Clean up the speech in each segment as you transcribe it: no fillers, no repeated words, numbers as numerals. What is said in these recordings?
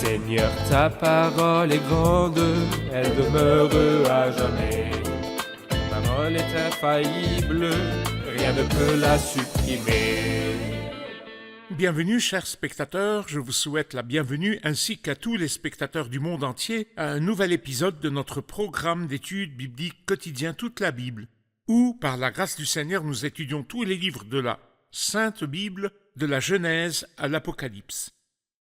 Seigneur, ta parole est grande, elle demeure à jamais. Ta parole est infaillible, rien ne peut la supprimer. Bienvenue, chers spectateurs, je vous souhaite la bienvenue ainsi qu'à tous les spectateurs du monde entier à un nouvel épisode de notre programme d'études bibliques quotidien Toute la Bible, où, par la grâce du Seigneur, nous étudions tous les livres de la Sainte Bible, de la Genèse à l'Apocalypse.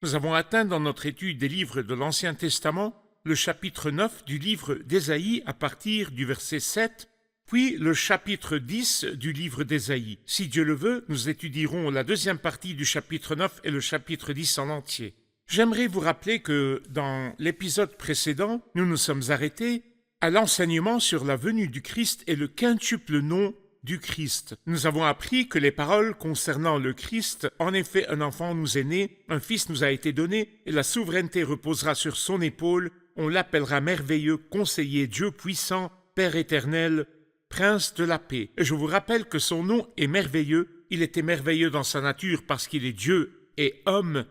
Nous avons atteint dans notre étude des livres de l'Ancien Testament le chapitre 9 du livre d'Ésaïe à partir du verset 7, puis le chapitre 10 du livre d'Ésaïe. Si Dieu le veut, nous étudierons la deuxième partie du chapitre 9 et le chapitre 10 en entier. J'aimerais vous rappeler que dans l'épisode précédent, nous nous sommes arrêtés à l'enseignement sur la venue du Christ et le quintuple nom du Christ. Nous avons appris que les paroles concernant le Christ, en effet, un enfant nous est né, un fils nous a été donné, et la souveraineté reposera sur son épaule. On l'appellera merveilleux, conseiller, Dieu puissant, Père éternel, Prince de la paix. Et je vous rappelle que son nom est merveilleux. Il était merveilleux dans sa nature parce qu'il est Dieu et homme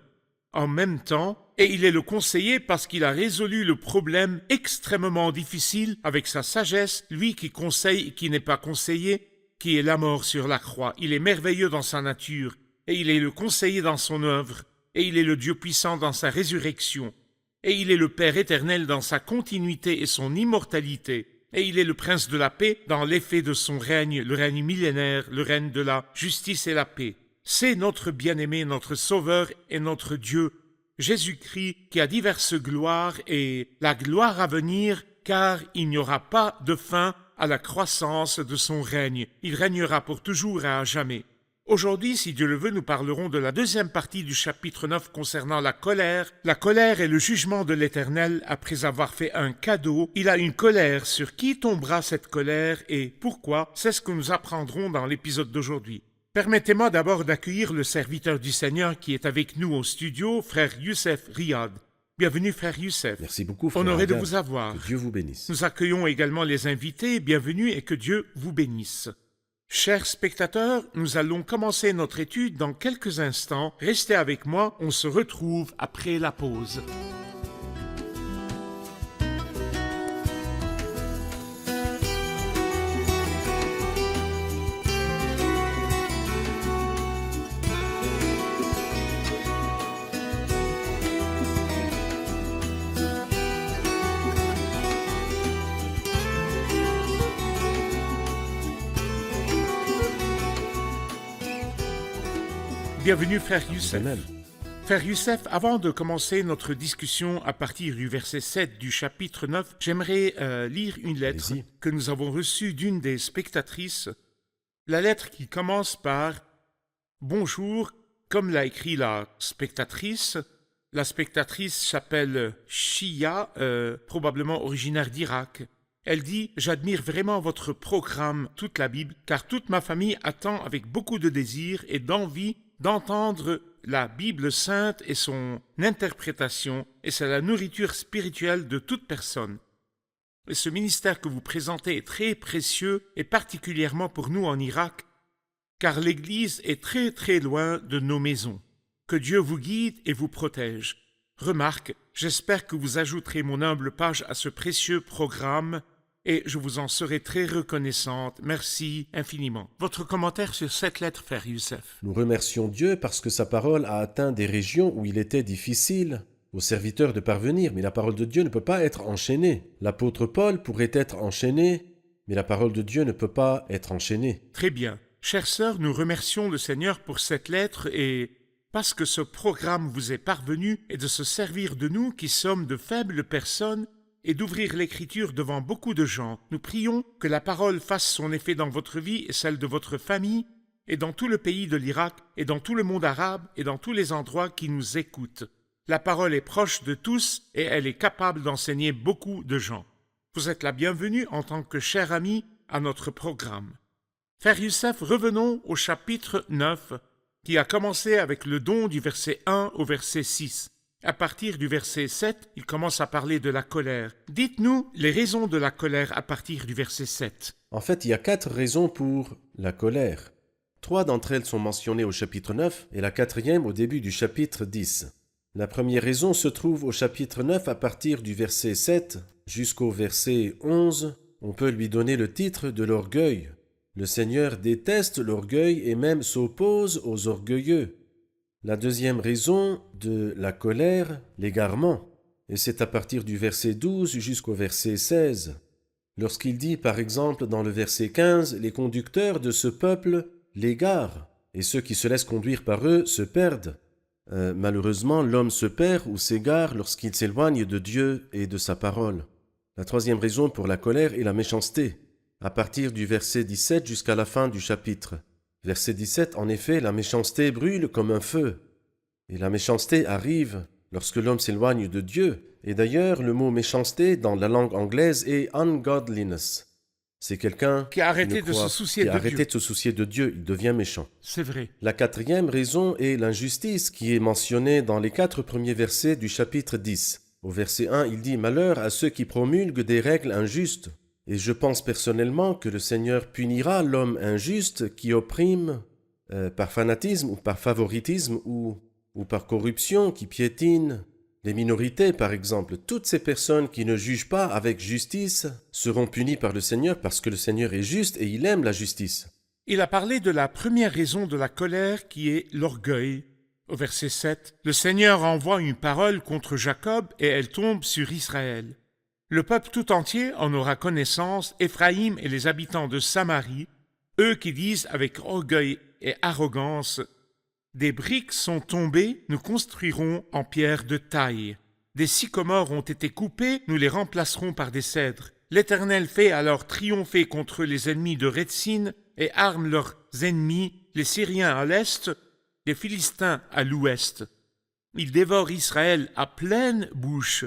en même temps. Et il est le conseiller parce qu'il a résolu le problème extrêmement difficile avec sa sagesse, lui qui conseille et qui n'est pas conseillé, qui est la mort sur la croix. Il est merveilleux dans sa nature, et il est le conseiller dans son œuvre, et il est le Dieu puissant dans sa résurrection, et il est le Père éternel dans sa continuité et son immortalité, et il est le Prince de la paix dans l'effet de son règne, le règne millénaire, le règne de la justice et la paix. C'est notre bien-aimé, notre Sauveur et notre Dieu, Jésus-Christ, qui a diverses gloires et la gloire à venir, car il n'y aura pas de fin à la croissance de son règne. Il régnera pour toujours et à jamais. Aujourd'hui, si Dieu le veut, nous parlerons de la deuxième partie du chapitre 9 concernant la colère. La colère est le jugement de l'Éternel après avoir fait un cadeau. Il a une colère. Sur qui tombera cette colère et pourquoi? C'est ce que nous apprendrons dans l'épisode d'aujourd'hui. Permettez-moi d'abord d'accueillir le serviteur du Seigneur qui est avec nous au studio, frère Youssef Riyad. Bienvenue, frère Youssef. Merci beaucoup, frère. Honoré de Riyad. vous avoir. Que Dieu vous bénisse. Nous accueillons également les invités. Bienvenue et que Dieu vous bénisse. Chers spectateurs, nous allons commencer notre étude dans quelques instants. Restez avec moi, on se retrouve après la pause. Bienvenue, frère Youssef. Amen. Frère Youssef, avant de commencer notre discussion à partir du verset 7 du chapitre 9, j'aimerais lire une lettre Allez-y. que nous avons reçue d'une des spectatrices. La lettre qui commence par « Bonjour », comme l'a écrit la spectatrice. La spectatrice s'appelle Shia, probablement originaire d'Irak. Elle dit « J'admire vraiment votre programme Toute la Bible, car toute ma famille attend avec beaucoup de désir et d'envie d'entendre la Bible sainte et son interprétation, et c'est la nourriture spirituelle de toute personne. Et ce ministère que vous présentez est très précieux, et particulièrement pour nous en Irak, car l'Église est très très loin de nos maisons. Que Dieu vous guide et vous protège. Remarque, j'espère que vous ajouterez mon humble page à ce précieux programme, et je vous en serai très reconnaissante. Merci infiniment. Votre commentaire sur cette lettre, frère Youssef? Nous remercions Dieu parce que sa parole a atteint des régions où il était difficile aux serviteurs de parvenir, mais la parole de Dieu ne peut pas être enchaînée. L'apôtre Paul pourrait être enchaîné, mais la parole de Dieu ne peut pas être enchaînée. Très bien. Chères sœurs, nous remercions le Seigneur pour cette lettre et parce que ce programme vous est parvenu et de se servir de nous qui sommes de faibles personnes et d'ouvrir l'Écriture devant beaucoup de gens. Nous prions que la parole fasse son effet dans votre vie et celle de votre famille, et dans tout le pays de l'Irak, et dans tout le monde arabe, et dans tous les endroits qui nous écoutent. La parole est proche de tous, et elle est capable d'enseigner beaucoup de gens. Vous êtes la bienvenue en tant que cher ami à notre programme. Frère Youssef, revenons au chapitre 9, qui a commencé avec le don du verset 1 au verset 6. À partir du verset 7, il commence à parler de la colère. Dites-nous les raisons de la colère à partir du verset 7. En fait, il y a 4 raisons pour la colère. 3 d'entre elles sont mentionnées au chapitre 9 et la 4e au début du chapitre 10. La première raison se trouve au chapitre 9 à partir du verset 7 jusqu'au verset 11. On peut lui donner le titre de l'orgueil. Le Seigneur déteste l'orgueil et même s'oppose aux orgueilleux. La deuxième raison de la colère, l'égarement. Et c'est à partir du verset 12 jusqu'au verset 16. Lorsqu'il dit par exemple dans le verset 15, « Les conducteurs de ce peuple l'égarent, et ceux qui se laissent conduire par eux se perdent. » Malheureusement, l'homme se perd ou s'égare lorsqu'il s'éloigne de Dieu et de sa parole. La troisième raison pour la colère est la méchanceté, à partir du verset 17 jusqu'à la fin du chapitre. Verset 17, en effet, la méchanceté brûle comme un feu. Et la méchanceté arrive lorsque l'homme s'éloigne de Dieu. Et d'ailleurs, le mot méchanceté dans la langue anglaise est ungodliness. C'est quelqu'un qui a arrêté de se soucier de Dieu. Il devient méchant. C'est vrai. La quatrième raison est l'injustice qui est mentionnée dans les 4 premiers versets du chapitre 10. Au verset 1, il dit « Malheur à ceux qui promulguent des règles injustes ». Et je pense personnellement que le Seigneur punira l'homme injuste qui opprime par fanatisme ou par favoritisme ou par corruption, qui piétine les minorités par exemple. Toutes ces personnes qui ne jugent pas avec justice seront punies par le Seigneur parce que le Seigneur est juste et il aime la justice. Il a parlé de la première raison de la colère qui est l'orgueil. Au verset 7, le Seigneur envoie une parole contre Jacob et elle tombe sur Israël. Le peuple tout entier en aura connaissance, Éphraïm et les habitants de Samarie, eux qui disent avec orgueil et arrogance « Des briques sont tombées, nous construirons en pierre de taille. Des sycomores ont été coupés, nous les remplacerons par des cèdres. L'Éternel fait alors triompher contre les ennemis de Rétzin et arme leurs ennemis, les Syriens à l'est, les Philistins à l'ouest. Il dévore Israël à pleine bouche.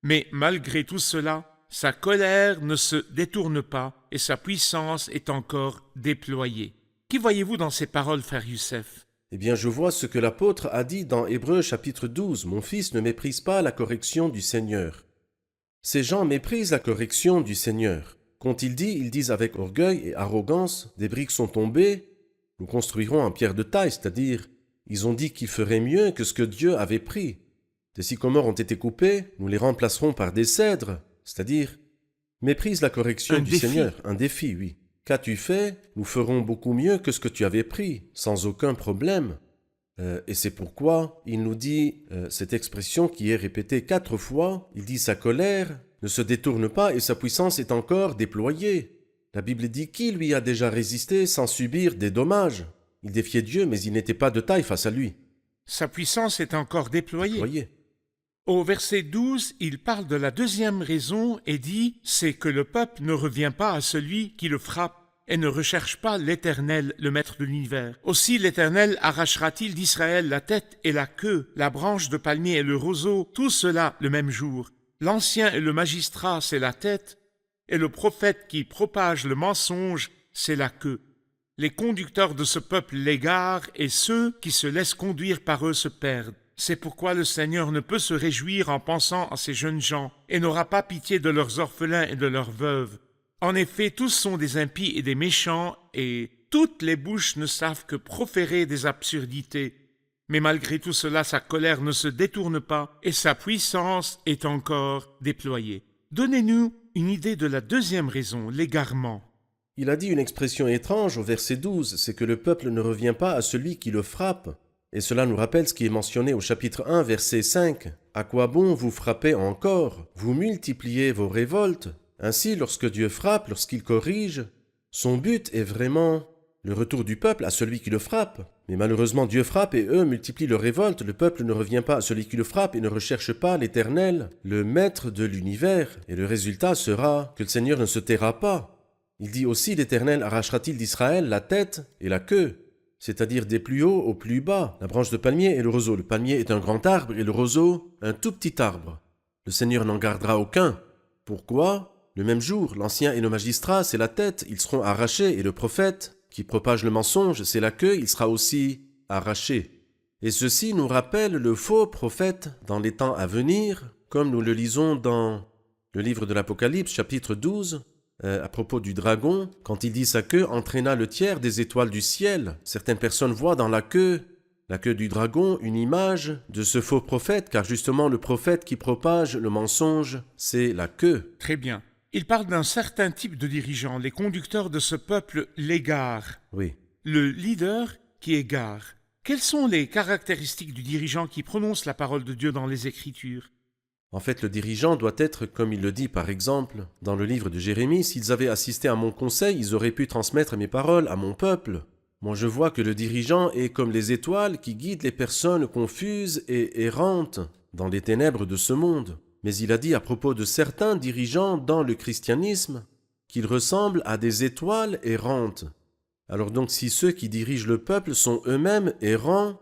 Mais malgré tout cela, sa colère ne se détourne pas et sa puissance est encore déployée. » Qui voyez-vous dans ces paroles, frère Youssef? Eh bien, je vois ce que l'apôtre a dit dans Hébreux chapitre 12. « Mon fils, ne méprise pas la correction du Seigneur. » Ces gens méprisent la correction du Seigneur. Quand ils disent avec orgueil et arrogance, « Des briques sont tombées, nous construirons en pierre de taille », c'est-à-dire, ils ont dit qu'ils feraient mieux que ce que Dieu avait pris. Des sycomores ont été coupés, nous les remplacerons par des cèdres, c'est-à-dire, méprise la correction du Seigneur. Un défi, oui. Qu'as-tu fait? Nous ferons beaucoup mieux que ce que tu avais pris, sans aucun problème. Et c'est pourquoi il nous dit cette expression qui est répétée 4 fois. Il dit sa colère ne se détourne pas et sa puissance est encore déployée. La Bible dit qui lui a déjà résisté sans subir des dommages. Il défiait Dieu, mais il n'était pas de taille face à lui. Sa puissance est encore déployée. Au verset 12, il parle de la deuxième raison et dit « C'est que le peuple ne revient pas à celui qui le frappe et ne recherche pas l'Éternel, le Maître de l'univers. Aussi l'Éternel arrachera-t-il d'Israël la tête et la queue, la branche de palmier et le roseau, tout cela le même jour. L'ancien et le magistrat, c'est la tête, et le prophète qui propage le mensonge, c'est la queue. Les conducteurs de ce peuple l'égarent et ceux qui se laissent conduire par eux se perdent. C'est pourquoi le Seigneur ne peut se réjouir en pensant à ces jeunes gens et n'aura pas pitié de leurs orphelins et de leurs veuves. En effet, tous sont des impies et des méchants et toutes les bouches ne savent que proférer des absurdités. Mais malgré tout cela, sa colère ne se détourne pas et sa puissance est encore déployée. Donnez-nous une idée de la deuxième raison, l'égarement. Il a dit une expression étrange au verset 12, c'est que le peuple ne revient pas à celui qui le frappe. Et cela nous rappelle ce qui est mentionné au chapitre 1, verset 5. « À quoi bon vous frappez encore? Vous multipliez vos révoltes. » Ainsi, lorsque Dieu frappe, lorsqu'il corrige, son but est vraiment le retour du peuple à celui qui le frappe. Mais malheureusement, Dieu frappe et eux multiplient leurs révoltes. Le peuple ne revient pas à celui qui le frappe et ne recherche pas l'Éternel, le Maître de l'univers. Et le résultat sera que le Seigneur ne se taira pas. Il dit aussi « L'Éternel arrachera-t-il d'Israël la tête et la queue ?» c'est-à-dire des plus hauts au plus bas, la branche de palmier et le roseau. Le palmier est un grand arbre et le roseau, un tout petit arbre. Le Seigneur n'en gardera aucun. Pourquoi? Le même jour, l'ancien et le magistrat, c'est la tête, ils seront arrachés, et le prophète, qui propage le mensonge, c'est la queue, il sera aussi arraché. Et ceci nous rappelle le faux prophète dans les temps à venir, comme nous le lisons dans le livre de l'Apocalypse, chapitre 12, à propos du dragon, quand il dit sa queue entraîna le tiers des étoiles du ciel. Certaines personnes voient dans la queue La queue du dragon, une image de ce faux prophète, car justement le prophète qui propage le mensonge, c'est la queue. Très bien. Il parle d'un certain type de dirigeants. Les conducteurs de ce peuple l'égarent. Oui. Le leader qui égare. Quelles sont les caractéristiques du dirigeant qui prononce la parole de Dieu dans les Écritures? En fait, le dirigeant doit être, comme il le dit par exemple dans le livre de Jérémie, s'ils avaient assisté à mon conseil, ils auraient pu transmettre mes paroles à mon peuple. Moi, je vois que le dirigeant est comme les étoiles qui guident les personnes confuses et errantes dans les ténèbres de ce monde. Mais il a dit à propos de certains dirigeants dans le christianisme qu'ils ressemblent à des étoiles errantes. Alors donc, si ceux qui dirigent le peuple sont eux-mêmes errants,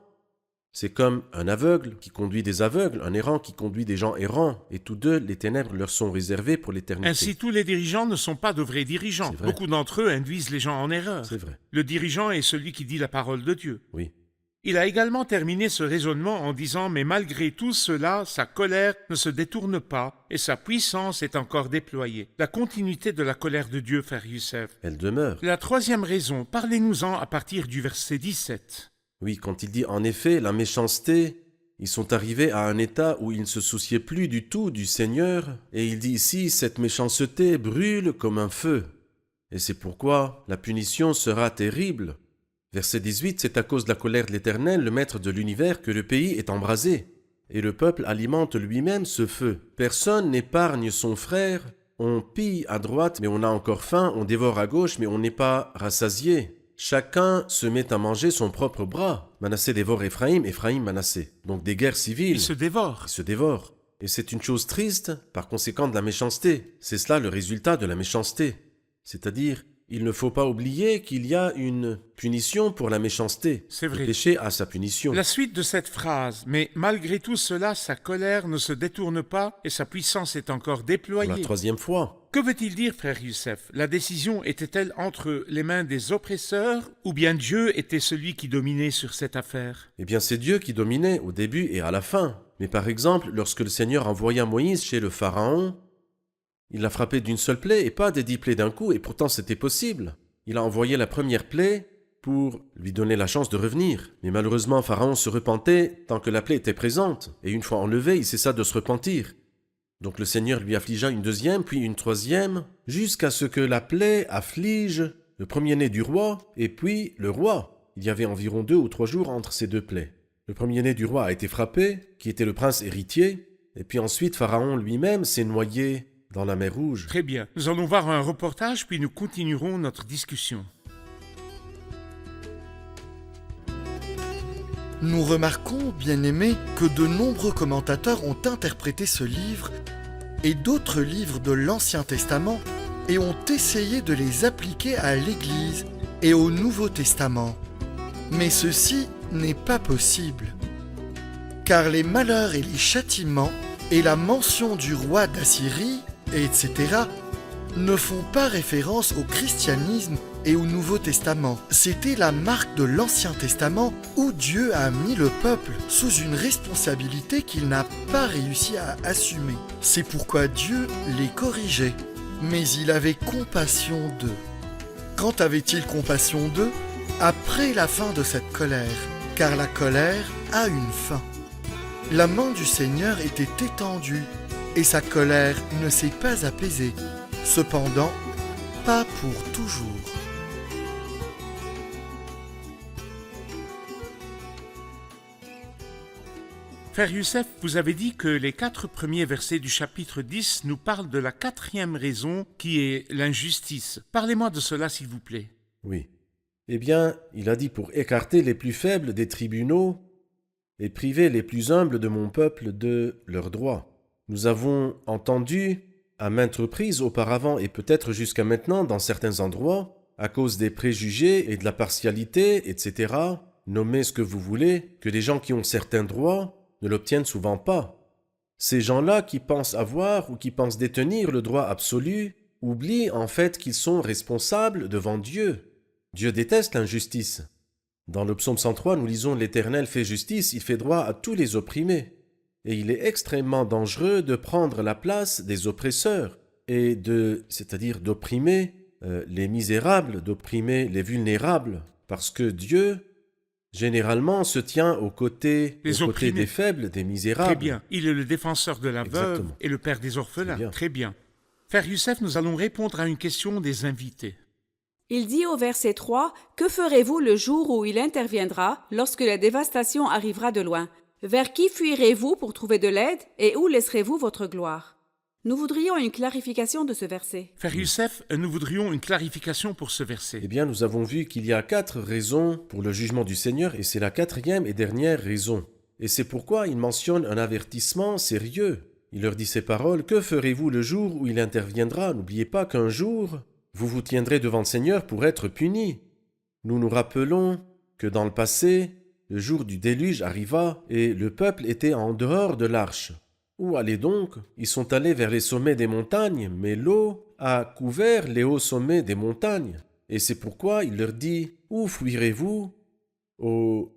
c'est comme un aveugle qui conduit des aveugles, un errant qui conduit des gens errants, et tous deux, les ténèbres leur sont réservées pour l'éternité. Ainsi, tous les dirigeants ne sont pas de vrais dirigeants. C'est vrai. Beaucoup d'entre eux induisent les gens en erreur. C'est vrai. Le dirigeant est celui qui dit la parole de Dieu. Oui. Il a également terminé ce raisonnement en disant « Mais malgré tout cela, sa colère ne se détourne pas et sa puissance est encore déployée. » La continuité de la colère de Dieu, frère Youssef. Elle demeure. La troisième raison, parlez-nous-en à partir du verset 17. Oui, quand il dit en effet la méchanceté, ils sont arrivés à un état où ils ne se souciaient plus du tout du Seigneur, et il dit ici cette méchanceté brûle comme un feu. Et c'est pourquoi la punition sera terrible. Verset 18, c'est à cause de la colère de l'Éternel, le Maître de l'univers, que le pays est embrasé, et le peuple alimente lui-même ce feu. Personne n'épargne son frère, on pille à droite mais on a encore faim, on dévore à gauche mais on n'est pas rassasié. Chacun se met à manger son propre bras. Manassé dévore Éphraïm, Éphraïm Manassé. Donc des guerres civiles. Ils se dévorent. Ils se dévorent. Et c'est une chose triste, par conséquent de la méchanceté. C'est cela le résultat de la méchanceté. C'est-à-dire, il ne faut pas oublier qu'il y a une punition pour la méchanceté. C'est vrai. Le péché a sa punition. La suite de cette phrase, « Mais malgré tout cela, sa colère ne se détourne pas et sa puissance est encore Pour déployée. » la troisième fois. Que veut-il dire, frère Youssef? La décision était-elle entre les mains des oppresseurs ou bien Dieu était celui qui dominait sur cette affaire? Eh bien, c'est Dieu qui dominait au début et à la fin. Mais par exemple, lorsque le Seigneur envoya Moïse chez le Pharaon, il l'a frappé d'une seule plaie et pas des 10 plaies d'un coup, et pourtant c'était possible. Il a envoyé la première plaie pour lui donner la chance de revenir. Mais malheureusement, Pharaon se repentait tant que la plaie était présente, et une fois enlevée, il cessa de se repentir. Donc le Seigneur lui affligea une deuxième, puis une troisième, jusqu'à ce que la plaie afflige le premier-né du roi, et puis le roi. Il y avait environ 2 ou 3 jours entre ces deux plaies. Le premier-né du roi a été frappé, qui était le prince héritier, et puis ensuite Pharaon lui-même s'est noyé dans la mer Rouge. Très bien. Nous allons voir un reportage, puis nous continuerons notre discussion. Nous remarquons, bien-aimés, que de nombreux commentateurs ont interprété ce livre et d'autres livres de l'Ancien Testament et ont essayé de les appliquer à l'Église et au Nouveau Testament. Mais ceci n'est pas possible, car les malheurs et les châtiments et la mention du roi d'Assyrie, etc., ne font pas référence au christianisme et au Nouveau Testament. C'était la marque de l'Ancien Testament où Dieu a mis le peuple sous une responsabilité qu'il n'a pas réussi à assumer. C'est pourquoi Dieu les corrigeait, mais il avait compassion d'eux. Quand avait-il compassion d'eux? Après la fin de cette colère, car la colère a une fin. La main du Seigneur était étendue et sa colère ne s'est pas apaisée. Cependant, pas pour toujours. Frère Youssef, vous avez dit que les 4 premiers versets du chapitre 10 nous parlent de la 4e raison qui est l'injustice. Parlez-moi de cela, s'il vous plaît. Oui. Eh bien, il a dit pour écarter les plus faibles des tribunaux et priver les plus humbles de mon peuple de leurs droits. Nous avons entendu à maintes reprises auparavant et peut-être jusqu'à maintenant dans certains endroits, à cause des préjugés et de la partialité, etc., nommez ce que vous voulez, que des gens qui ont certains droits ne l'obtiennent souvent pas. Ces gens-là qui pensent avoir ou qui pensent détenir le droit absolu oublient en fait qu'ils sont responsables devant Dieu. Dieu déteste l'injustice. Dans le psaume 103, nous lisons « L'Éternel fait justice, il fait droit à tous les opprimés ». Et il est extrêmement dangereux de prendre la place des oppresseurs et c'est-à-dire d'opprimer les misérables, d'opprimer les vulnérables, parce que Dieu généralement se tient aux côtés opprimés. des faibles, des misérables. Très bien. Il est le défenseur de la veuve Exactement. et le père des orphelins. C'est bien. Très bien. Frère Youssef, nous allons répondre à une question des invités. Il dit au verset 3 « Que ferez-vous le jour où il interviendra, lorsque la dévastation arrivera de loin? Vers qui fuirez-vous pour trouver de l'aide et où laisserez-vous votre gloire ?» Nous voudrions une clarification de ce verset. Frère Youssef, nous voudrions une clarification pour ce verset. Eh bien, nous avons vu qu'il y a 4 raisons pour le jugement du Seigneur, et c'est la 4e et dernière raison. Et c'est pourquoi il mentionne un avertissement sérieux. Il leur dit ces paroles, « Que ferez-vous le jour où il interviendra? N'oubliez pas qu'un jour, vous vous tiendrez devant le Seigneur pour être punis. » Nous nous rappelons que dans le passé, le jour du déluge arriva et le peuple était en dehors de l'arche. Où aller donc? Ils sont allés vers les sommets des montagnes, mais l'eau a couvert les hauts sommets des montagnes. Et c'est pourquoi il leur dit, « Où fuirez-vous au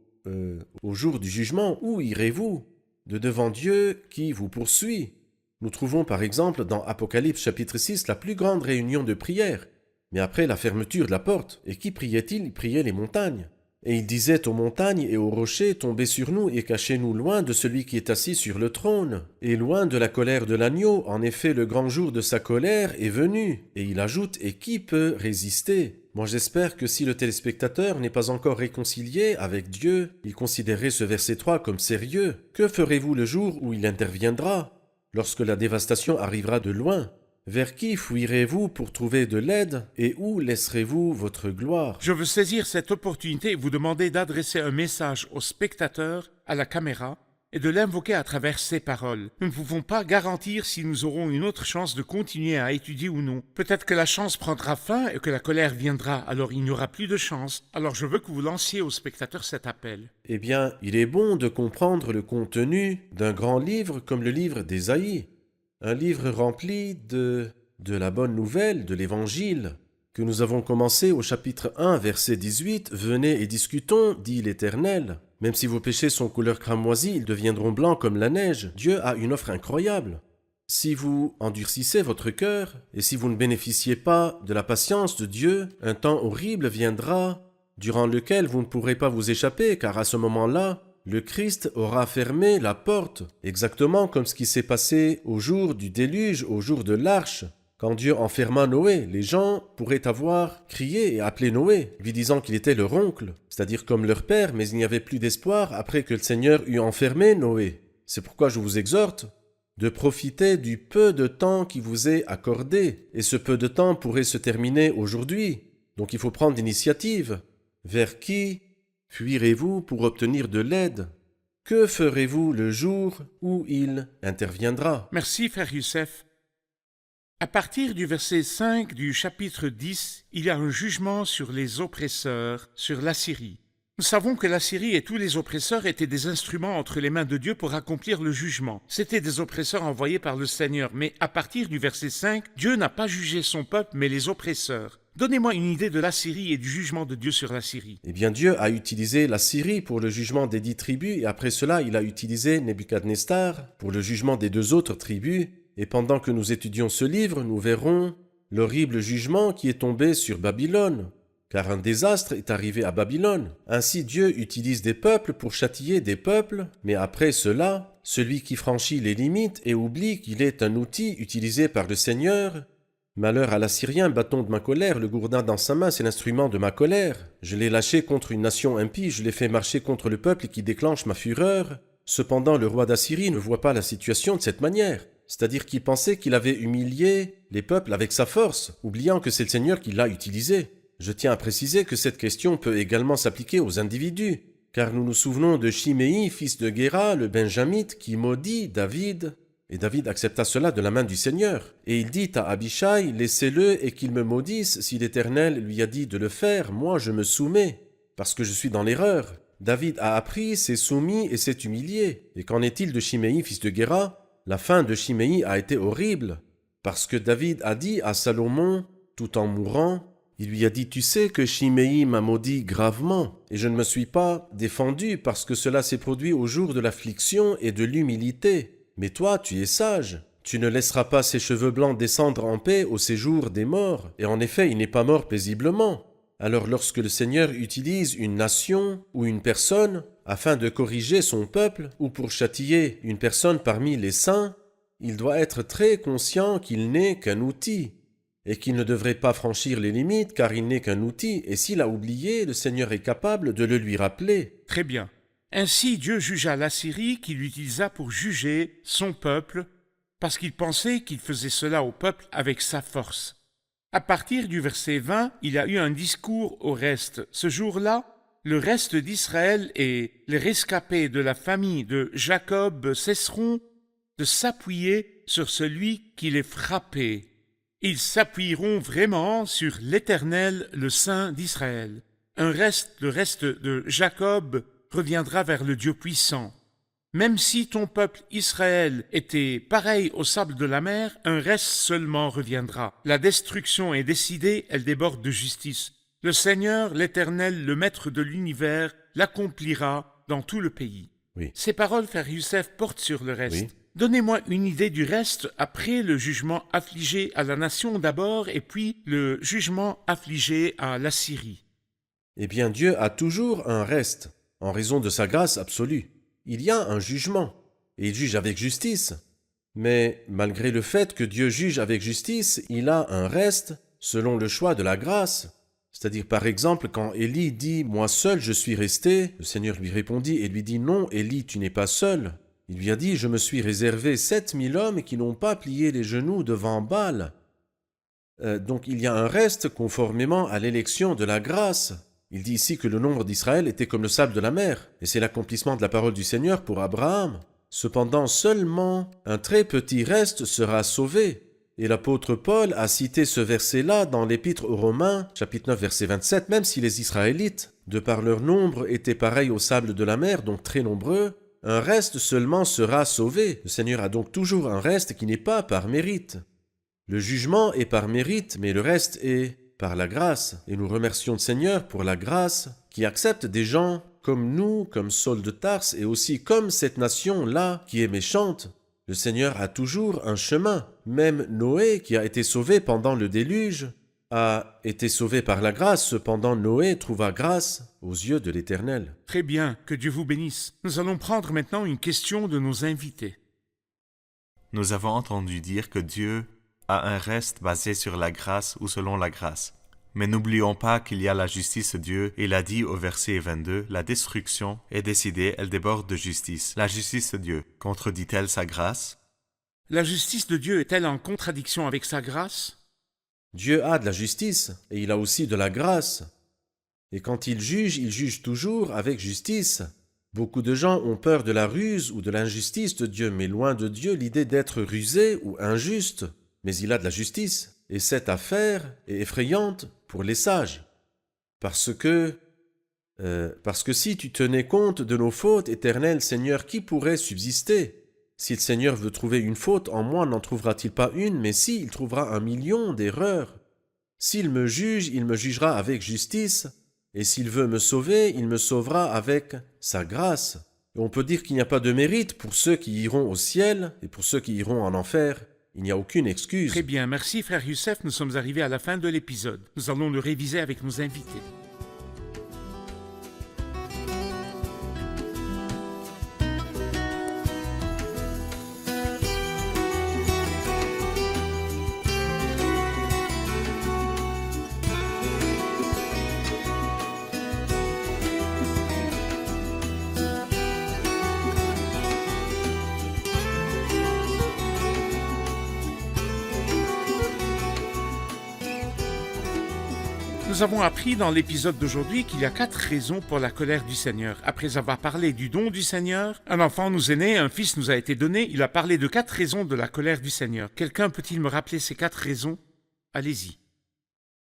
jour du jugement? Où irez-vous de devant Dieu qui vous poursuit ?» Nous trouvons par exemple dans Apocalypse chapitre 6 la plus grande réunion de prière. Mais après la fermeture de la porte, et qui priait-il? Il priait les montagnes. Et il disait aux montagnes et aux rochers, « Tombez sur nous et cachez-nous loin de celui qui est assis sur le trône, et loin de la colère de l'agneau. En effet, le grand jour de sa colère est venu. » Et il ajoute, « Et qui peut résister ?» Moi j'espère que si le téléspectateur n'est pas encore réconcilié avec Dieu, il considérerait ce verset 3 comme sérieux. « Que ferez-vous le jour où il interviendra, lorsque la dévastation arrivera de loin ? Vers qui fuirez-vous pour trouver de l'aide et où laisserez-vous votre gloire ?» Je veux saisir cette opportunité et vous demander d'adresser un message aux spectateurs, à la caméra, et de l'invoquer à travers ces paroles. Nous ne pouvons pas garantir si nous aurons une autre chance de continuer à étudier ou non. Peut-être que la chance prendra fin et que la colère viendra, alors il n'y aura plus de chance. Alors je veux que vous lanciez aux spectateurs cet appel. Eh bien, il est bon de comprendre le contenu d'un grand livre comme le livre d'Ésaïe. Un livre rempli de la bonne nouvelle, de l'Évangile, que nous avons commencé au chapitre 1, verset 18. « Venez et discutons, dit l'Éternel. Même si vos péchés sont couleur cramoisie, ils deviendront blancs comme la neige. » Dieu a une offre incroyable. Si vous endurcissez votre cœur, et si vous ne bénéficiez pas de la patience de Dieu, un temps horrible viendra, durant lequel vous ne pourrez pas vous échapper, car à ce moment-là, le Christ aura fermé la porte, exactement comme ce qui s'est passé au jour du déluge, au jour de l'arche. Quand Dieu enferma Noé, les gens pourraient avoir crié et appelé Noé, lui disant qu'il était leur oncle, c'est-à-dire comme leur père, mais il n'y avait plus d'espoir après que le Seigneur eut enfermé Noé. C'est pourquoi je vous exhorte de profiter du peu de temps qui vous est accordé, et ce peu de temps pourrait se terminer aujourd'hui. Donc il faut prendre l'initiative. Vers qui fuirez-vous pour obtenir de l'aide? Que ferez-vous le jour où il interviendra? Merci, frère Youssef. À partir du verset 5 du chapitre 10, il y a un jugement sur les oppresseurs, sur l'Assyrie. Nous savons que l'Assyrie et tous les oppresseurs étaient des instruments entre les mains de Dieu pour accomplir le jugement. C'étaient des oppresseurs envoyés par le Seigneur, mais à partir du verset 5, Dieu n'a pas jugé son peuple, mais les oppresseurs. Donnez-moi une idée de l'Assyrie et du jugement de Dieu sur l'Assyrie. Eh bien, Dieu a utilisé la Syrie pour le jugement des 10 tribus, et après cela, il a utilisé Nebuchadnezzar pour le jugement des 2 autres tribus. Et pendant que nous étudions ce livre, nous verrons l'horrible jugement qui est tombé sur Babylone, car un désastre est arrivé à Babylone. Ainsi, Dieu utilise des peuples pour châtier des peuples, mais après cela, celui qui franchit les limites et oublie qu'il est un outil utilisé par le Seigneur. Malheur à l'Assyrien, bâton de ma colère, le gourdin dans sa main, c'est l'instrument de ma colère. Je l'ai lâché contre une nation impie, je l'ai fait marcher contre le peuple qui déclenche ma fureur. Cependant, le roi d'Assyrie ne voit pas la situation de cette manière. C'est-à-dire qu'il pensait qu'il avait humilié les peuples avec sa force, oubliant que c'est le Seigneur qui l'a utilisé. Je tiens à préciser que cette question peut également s'appliquer aux individus, car nous nous souvenons de Chiméi, fils de Guéra, le Benjamite, qui maudit David. Et David accepta cela de la main du Seigneur. Et il dit à Abishai, « Laissez-le et qu'il me maudisse, si l'Éternel lui a dit de le faire, moi je me soumets, parce que je suis dans l'erreur. » David a appris, s'est soumis et s'est humilié. Et qu'en est-il de Chiméi, fils de Guéra? La fin de Chiméi a été horrible, parce que David a dit à Salomon, tout en mourant, il lui a dit « Tu sais que Chiméi m'a maudit gravement, et je ne me suis pas défendu parce que cela s'est produit au jour de l'affliction et de l'humilité. Mais toi, tu es sage. Tu ne laisseras pas ses cheveux blancs descendre en paix au séjour des morts. Et en effet, il n'est pas mort paisiblement. Alors lorsque le Seigneur utilise une nation ou une personne afin de corriger son peuple ou pour châtier une personne parmi les saints, il doit être très conscient qu'il n'est qu'un outil et qu'il ne devrait pas franchir les limites car il n'est qu'un outil et s'il a oublié, le Seigneur est capable de le lui rappeler. Très bien. Ainsi Dieu jugea l'Assyrie qu'il utilisa pour juger son peuple parce qu'il pensait qu'il faisait cela au peuple avec sa force. À partir du verset 20, il y a eu un discours au reste. Ce jour-là, le reste d'Israël et les rescapés de la famille de Jacob cesseront de s'appuyer sur celui qui les frappait. Ils s'appuieront vraiment sur l'Éternel, le Saint d'Israël. Le reste de Jacob reviendra vers le Dieu puissant. Même si ton peuple Israël était pareil au sable de la mer, un reste seulement reviendra. La destruction est décidée, elle déborde de justice. Le Seigneur, l'Éternel, le Maître de l'univers, l'accomplira dans tout le pays. Oui. Ces paroles, frère Youssef, portent sur le reste. Oui. Donnez-moi une idée du reste après le jugement affligé à la nation d'abord et puis le jugement affligé à l'Assyrie. Eh bien, Dieu a toujours un reste, en raison de sa grâce absolue. Il y a un jugement, et il juge avec justice. Mais malgré le fait que Dieu juge avec justice, il a un reste selon le choix de la grâce. C'est-à-dire, par exemple, quand Élie dit « Moi seul je suis resté », le Seigneur lui répondit et lui dit « Non, Élie, tu n'es pas seul ». Il lui a dit « Je me suis réservé 7000 hommes qui n'ont pas plié les genoux devant Baal ». Donc il y a un reste conformément à l'élection de la grâce. Il dit ici que le nombre d'Israël était comme le sable de la mer, et c'est l'accomplissement de la parole du Seigneur pour Abraham. Cependant, seulement un très petit reste sera sauvé. Et l'apôtre Paul a cité ce verset-là dans l'Épître aux Romains, chapitre 9, verset 27, même si les Israélites, de par leur nombre, étaient pareils au sable de la mer, donc très nombreux, un reste seulement sera sauvé. Le Seigneur a donc toujours un reste qui n'est pas par mérite. Le jugement est par mérite, mais le reste est par la grâce. Et nous remercions le Seigneur pour la grâce qui accepte des gens comme nous, comme Saul de Tarse, et aussi comme cette nation-là qui est méchante. Le Seigneur a toujours un chemin. Même Noé, qui a été sauvé pendant le déluge, a été sauvé par la grâce. Cependant, Noé trouva grâce aux yeux de l'Éternel. Très bien, que Dieu vous bénisse. Nous allons prendre maintenant une question de nos invités. Nous avons entendu dire que Dieu a un reste basé sur la grâce ou selon la grâce. Mais n'oublions pas qu'il y a la justice de Dieu. Il a dit au verset 22, « La destruction est décidée, elle déborde de justice. » La justice de Dieu contredit-elle sa grâce? La justice de Dieu est-elle en contradiction avec sa grâce? Dieu a de la justice et il a aussi de la grâce. Et quand il juge toujours avec justice. Beaucoup de gens ont peur de la ruse ou de l'injustice de Dieu, mais loin de Dieu l'idée d'être rusé ou injuste. Mais il a de la justice, et cette affaire est effrayante pour les sages. Parce que si tu tenais compte de nos fautes, Éternel Seigneur, qui pourrait subsister? Si le Seigneur veut trouver une faute en moi, n'en trouvera-t-il pas une? Mais si, il trouvera 1 million d'erreurs. S'il me juge, il me jugera avec justice, et s'il veut me sauver, il me sauvera avec sa grâce. Et on peut dire qu'il n'y a pas de mérite pour ceux qui iront au ciel et pour ceux qui iront en enfer. Il n'y a aucune excuse. Très bien, merci frère Youssef, nous sommes arrivés à la fin de l'épisode. Nous allons le réviser avec nos invités. Nous avons appris dans l'épisode d'aujourd'hui qu'il y a 4 raisons pour la colère du Seigneur. Après avoir parlé du don du Seigneur, un enfant nous est né, un fils nous a été donné, il a parlé de 4 raisons de la colère du Seigneur. Quelqu'un peut-il me rappeler ces 4 raisons? Allez-y.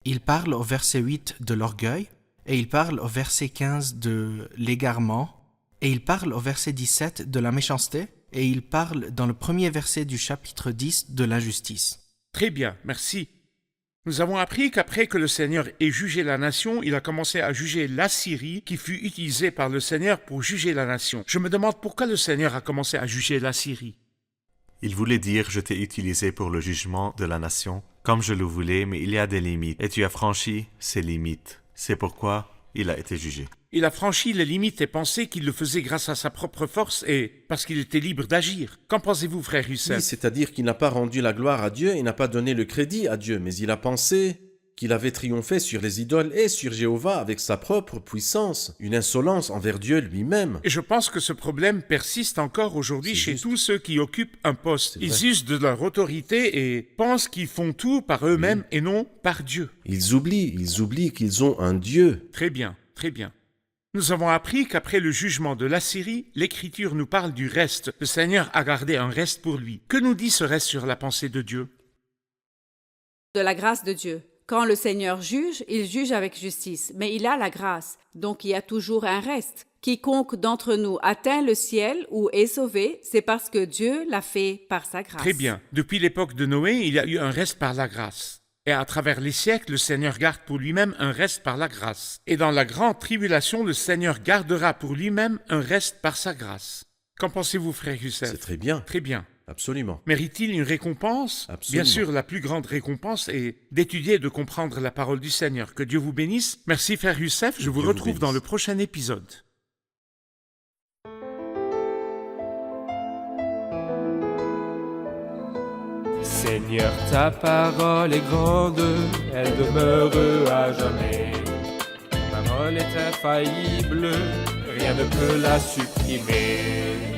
Il parle au verset 8 de l'orgueil, et il parle au verset 15 de l'égarement, et il parle au verset 17 de la méchanceté, et il parle dans le premier verset du chapitre 10 de l'injustice. Très bien, merci. Nous avons appris qu'après que le Seigneur ait jugé la nation, il a commencé à juger l'Assyrie qui fut utilisée par le Seigneur pour juger la nation. Je me demande pourquoi le Seigneur a commencé à juger l'Assyrie. Il voulait dire « Je t'ai utilisé pour le jugement de la nation, comme je le voulais, mais il y a des limites, et tu as franchi ces limites. » C'est pourquoi il a été jugé. Il a franchi les limites et pensé qu'il le faisait grâce à sa propre force et parce qu'il était libre d'agir. Qu'en pensez-vous, frère Oui, Youssef? c'est-à-dire qu'il n'a pas rendu la gloire à Dieu et n'a pas donné le crédit à Dieu, mais il a pensé qu'il avait triomphé sur les idoles et sur Jéhovah avec sa propre puissance, une insolence envers Dieu lui-même. Et je pense que ce problème persiste encore aujourd'hui C'est chez juste. tous ceux qui occupent un poste. C'est Ils vrai. usent de leur autorité et pensent qu'ils font tout par eux-mêmes et non par Dieu. Ils oublient qu'ils ont un Dieu. Très bien, très bien. Nous avons appris qu'après le jugement de l'Assyrie, l'Écriture nous parle du reste. Le Seigneur a gardé un reste pour lui. Que nous dit ce reste sur la pensée de Dieu? De la grâce de Dieu. Quand le Seigneur juge, il juge avec justice, mais il a la grâce, donc il y a toujours un reste. Quiconque d'entre nous atteint le ciel ou est sauvé, c'est parce que Dieu l'a fait par sa grâce. Très bien. Depuis l'époque de Noé, il y a eu un reste par la grâce. Et à travers les siècles, le Seigneur garde pour lui-même un reste par la grâce. Et dans la grande tribulation, le Seigneur gardera pour lui-même un reste par sa grâce. Qu'en pensez-vous, frère Youssef? C'est très bien, Très bien. absolument. Mérite-t-il une récompense? Absolument. Bien sûr, la plus grande récompense est d'étudier et de comprendre la parole du Seigneur. Que Dieu vous bénisse. Merci, frère Youssef. Je vous Dieu vous retrouve dans bénisse. le prochain épisode. Seigneur, ta parole est grande, elle demeure à jamais. Ta parole est infaillible, rien ne peut la supprimer.